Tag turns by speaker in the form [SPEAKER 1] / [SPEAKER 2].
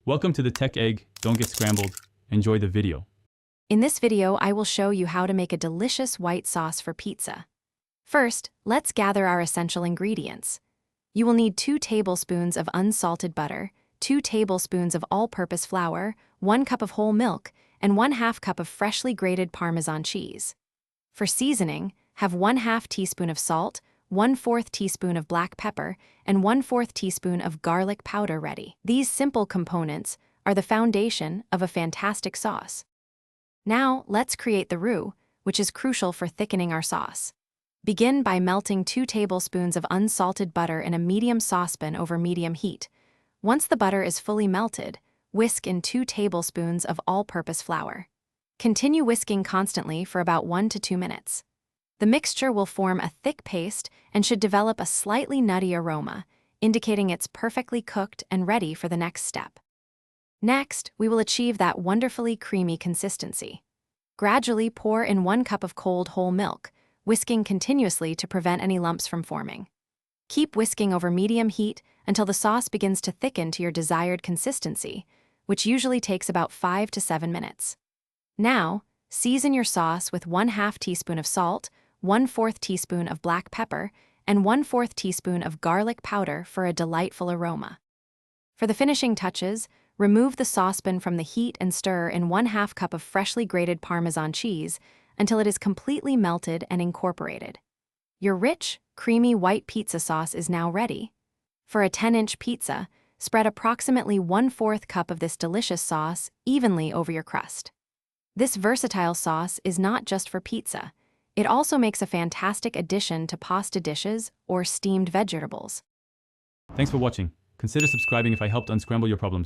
[SPEAKER 1] Welcome to the Tech Egg. Don't get scrambled. Enjoy the video.
[SPEAKER 2] In this video, I will show you how to make a delicious white sauce for pizza. First, let's gather our essential ingredients. You will need 2 tablespoons of unsalted butter, 2 tablespoons of all-purpose flour, 1 cup of whole milk, and 1/2 cup of freshly grated Parmesan cheese. For seasoning, have 1/2 teaspoon of salt, 1/4 teaspoon of black pepper, and 1/4 teaspoon of garlic powder ready. These simple components are the foundation of a fantastic sauce. Now, let's create the roux, which is crucial for thickening our sauce. Begin by melting 2 tablespoons of unsalted butter in a medium saucepan over medium heat. Once the butter is fully melted, whisk in 2 tablespoons of all-purpose flour. Continue whisking constantly for about 1 to 2 minutes. The mixture will form a thick paste and should develop a slightly nutty aroma, indicating it's perfectly cooked and ready for the next step. Next, we will achieve that wonderfully creamy consistency. Gradually pour in 1 cup of cold whole milk, whisking continuously to prevent any lumps from forming. Keep whisking over medium heat until the sauce begins to thicken to your desired consistency, which usually takes about 5 to 7 minutes. Now, season your sauce with 1/2 teaspoon of salt, 1/4 teaspoon of black pepper, and 1/4 teaspoon of garlic powder for a delightful aroma. For the finishing touches, remove the saucepan from the heat and stir in 1/2 cup of freshly grated Parmesan cheese until it is completely melted and incorporated. Your rich, creamy white pizza sauce is now ready. For a 10-inch pizza, spread approximately 1/4 cup of this delicious sauce evenly over your crust. This versatile sauce is not just for pizza. It also makes a fantastic addition to pasta dishes or steamed vegetables.
[SPEAKER 1] Thanks for watching. Consider subscribing if I helped unscramble your problems.